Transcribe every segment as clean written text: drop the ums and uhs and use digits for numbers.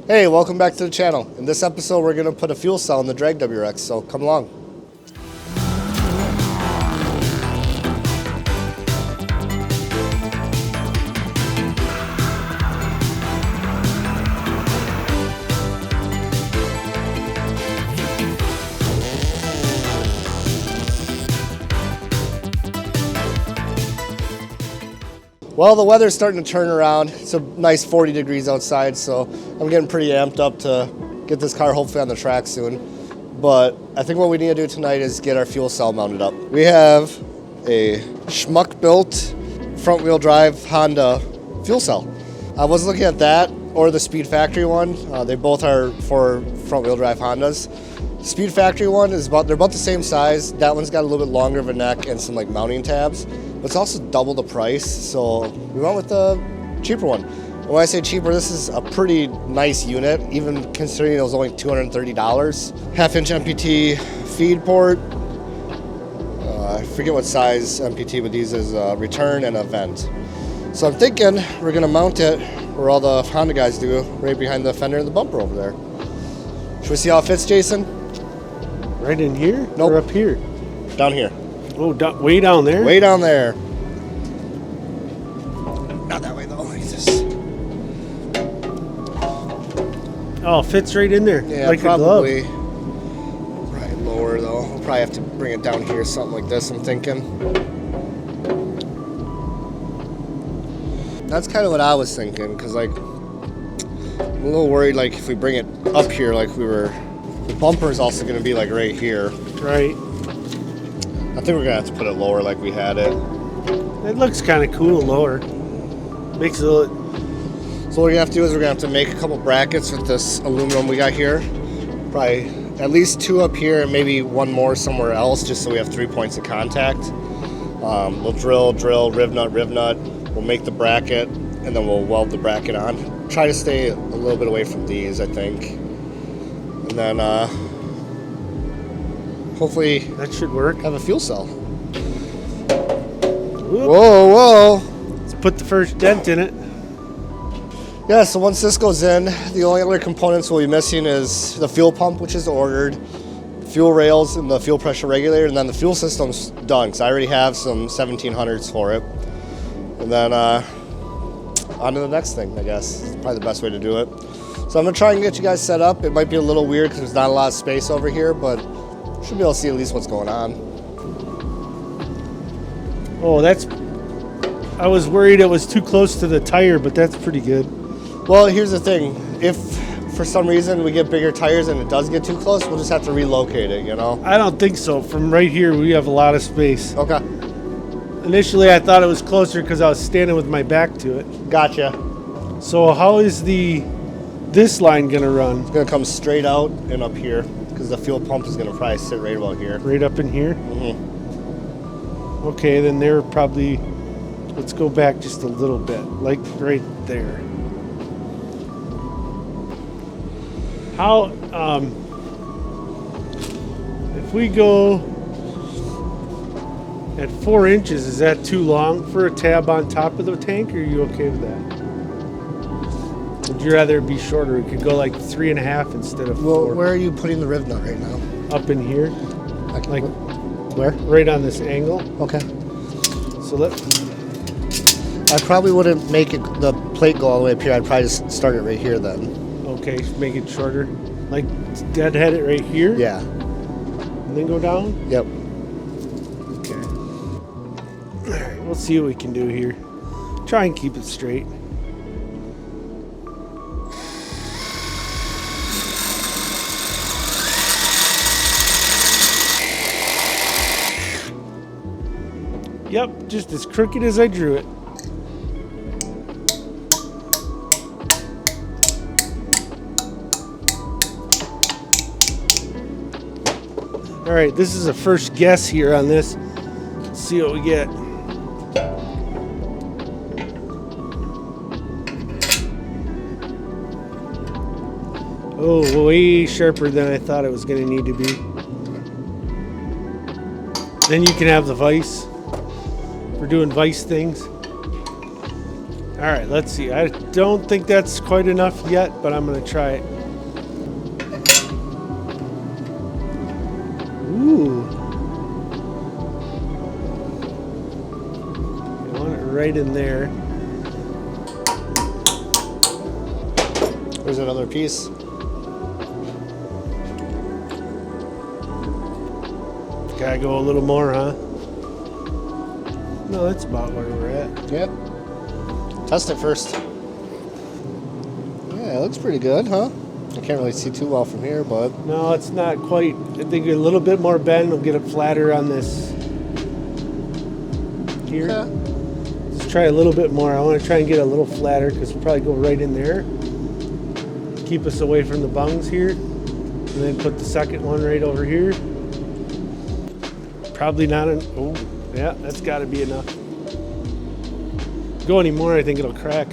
Hey, welcome back to the channel. In this episode, we're going to put a fuel cell in the Drag WRX, so come along. Well, the weather's starting to turn around. It's a nice 40 degrees outside, so I'm getting pretty amped up to get this car hopefully on the track soon. But I think what we need to do tonight is get our fuel cell mounted up. We have a schmuck-built front-wheel drive Honda fuel cell. I was looking at that or the Speed Factory one. They both are for front-wheel drive Hondas. Speed Factory one is they're about the same size. That one's got a little bit longer of a neck and some like mounting tabs. But it's also double the price, so we went with the cheaper one. And when I say cheaper, this is a pretty nice unit, even considering it was only $230. Half-inch MPT feed port. I forget what size MPT, but these is a return and a vent. So I'm thinking we're gonna mount it where all the Honda guys do, right behind the fender and the bumper over there. Should we see how it fits, Jason? Right in here? Nope. Or up here? Down here. Oh, way down there? Way down there. Not that way though, like this. Oh, fits right in there. Yeah, like probably. A glove. Probably lower though. We'll probably have to bring it down here, something like this, I'm thinking. That's kind of what I was thinking, because like, I'm a little worried like if we bring it up here like we were, the bumper is also going to be like right here. Right. I think we're going to have to put it lower like we had it. It looks kind of cool lower. Makes it look... So what we're going to have to do is we're going to have to make a couple brackets with this aluminum we got here. Probably at least two up here and maybe one more somewhere else, just so we have 3 points of contact. We'll drill, riv nut. We'll make the bracket, and then we'll weld the bracket on. Try to stay a little bit away from these, I think. And then hopefully That should work. have a fuel cell. Whoop. Whoa. Let's put the first dent in it. Yeah, so once this goes in, the only other components we'll be missing is the fuel pump, which is ordered, fuel rails, and the fuel pressure regulator, and then the fuel system's done, because I already have some 1700s for it. And then on to the next thing, I guess. It's probably the best way to do it. So I'm going to try and get you guys set up. It might be a little weird because there's not a lot of space over here, but should be able to see at least what's going on. Oh, I was worried it was too close to the tire, but that's pretty good. Well, here's the thing. If for some reason we get bigger tires and it does get too close, we'll just have to relocate it, you know? I don't think so. From right here, we have a lot of space. Okay. Initially, I thought it was closer because I was standing with my back to it. Gotcha. So how is this line going to run? It's going to come straight out and up here because the fuel pump is going to probably sit right about here. Right up in here? Mm-hmm. Okay, then they're probably... Let's go back just a little bit, like right there. How, if we go at 4 inches, is that too long for a tab on top of the tank, or are you okay with that? Would you rather it be shorter? We could go like 3.5 instead of 4. Well, where are you putting the riv nut right now? Up in here, like where? right on this angle. Okay. So I probably wouldn't make the plate go all the way up here. I'd probably just start it right here then. Okay, make it shorter. Like deadhead it right here? Yeah. And then go down? Yep. Okay. Alright, we'll see what we can do here. Try and keep it straight. Yep, just as crooked as I drew it. All right, this is a first guess here on this. Let's see what we get. Oh, way sharper than I thought it was going to need to be. Then you can have the vise for doing vise things. All All right, let's see. I don't think that's quite enough yet, but I'm going to try it. Ooh. I want it right in there. There's another piece. Gotta go a little more, huh? No, that's about where we're at. Yep. Test it first. Yeah, it looks pretty good, huh? I can't really see too well from here, but... No, it's not quite. I think a little bit more bend will get it flatter on this here. Yeah. Let's try a little bit more. I want to try and get a little flatter because we'll probably go right in there. Keep us away from the bungs here. And then put the second one right over here. Probably not an... Oh, yeah, that's got to be enough. Go any more, I think it'll crack.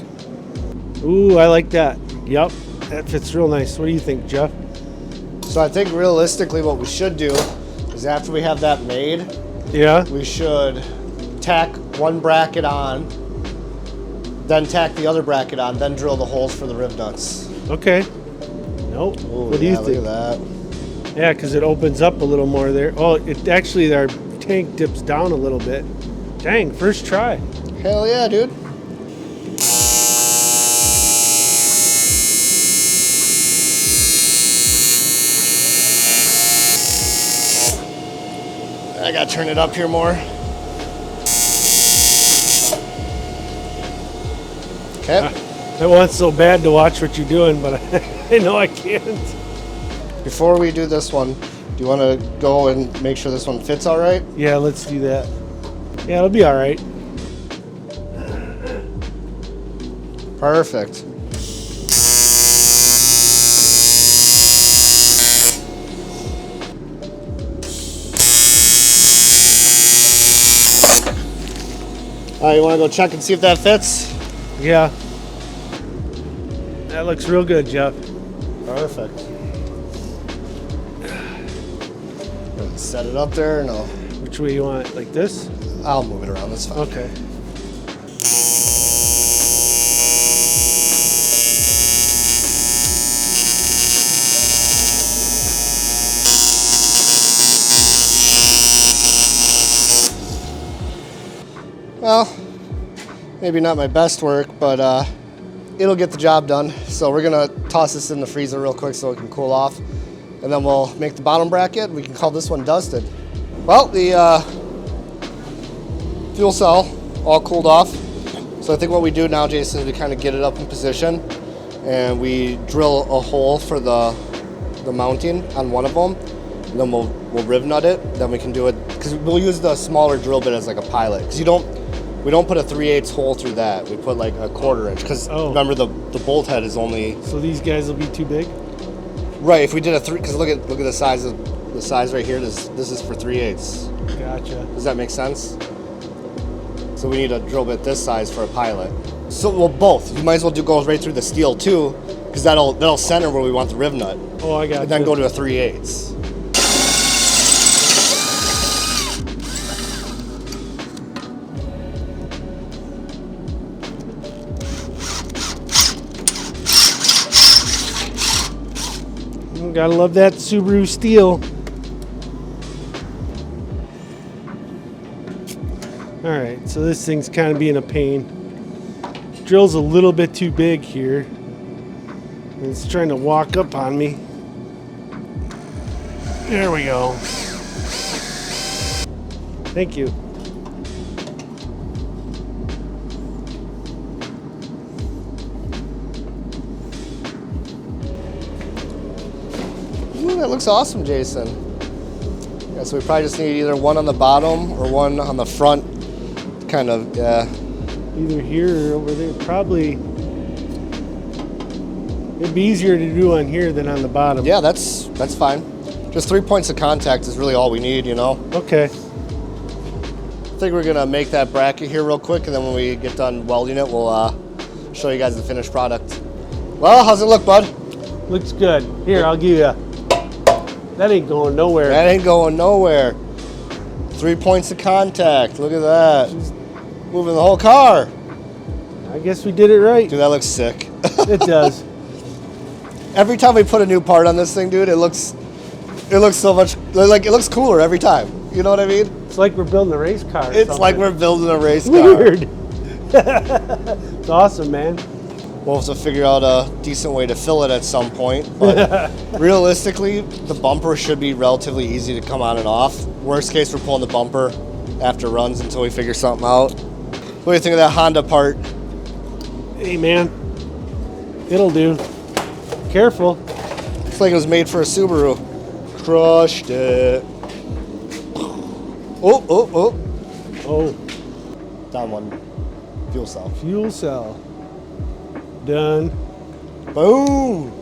Ooh, I like that. Yep, that fits real nice. What do you think, Jeff? So I think realistically what we should do is after we have that made, Yeah? we should tack one bracket on, then tack the other bracket on, then drill the holes for the rib nuts. Okay. Nope. Ooh, What do you look think? at that. Yeah, because it opens up a little more there. Oh, it actually, our tank dips down a little bit. Dang, first try. Hell yeah, dude. I gotta turn it up here more. Okay. I want so bad to watch what you're doing, but I know I can't. Before we do this one, do you want to go and make sure this one fits all right? Yeah, let's do that. Yeah, it'll be all right. Perfect. All right, you want to go check and see if that fits? Yeah. That looks real good, Jeff. Perfect. Set it up there. No, Which way you want it? Like this? I'll move it around. That's fine. Okay. Well, maybe not my best work, but it'll get the job done. So we're gonna toss this in the freezer real quick so it can cool off, and then we'll make the bottom bracket. We can call this one dusted. Well, the fuel cell all cooled off. So I think what we do now, Jason, is we kind of get it up in position, and we drill a hole for the mounting on one of them, and then we'll riv nut it. Then we can do it because we'll use the smaller drill bit as like a pilot. Because we don't put a 3/8 hole through that. We put like a 1/4 inch. Because remember the bolt head is only. So these guys will be too big? Right. If we did a 3, because look at the size right here. This is for 3/8. Gotcha. Does that make sense? So we need a drill bit this size for a pilot. So well, both. You might as well go right through the steel too, because that'll center where we want the riv nut. Oh, I got And then go to a 3/8. Gotta love that Subaru steel. Alright, so this thing's kind of being a pain. Drill's a little bit too big here. It's trying to walk up on me. There we go. Thank you. Ooh, that looks awesome, Jason. Yeah, so we probably just need either one on the bottom or one on the front. Kind of, yeah. Either here or over there. Probably. It'd be easier to do on here than on the bottom. Yeah, that's fine. Just 3 points of contact is really all we need, you know? Okay. I think we're gonna make that bracket here real quick, and then when we get done welding it, we'll show you guys the finished product. Well, how's it look, bud? Looks good. Here, I'll give you. That ain't going nowhere. That ain't going nowhere. 3 points of contact. Look at that. Moving the whole car. I guess we did it right. Dude, that looks sick. It does. Every time we put a new part on this thing, dude, it looks so much, like, it looks cooler every time. You know what I mean? It's like we're building a race car. It's like we're building a race car. Weird. It's awesome, man. We'll have to figure out a decent way to fill it at some point. But realistically, the bumper should be relatively easy to come on and off. Worst case, we're pulling the bumper after runs until we figure something out. What do you think of that Honda part? Hey, man. It'll do. Careful. It's like it was made for a Subaru. Crushed it. Oh. Down one. Fuel cell. Fuel cell. Done. Boom.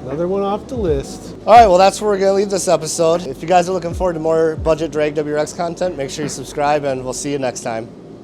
Another one off the list. All right, well, that's where we're going to leave this episode. If you guys are looking forward to more budget drag WRX content, make sure you subscribe, and we'll see you next time.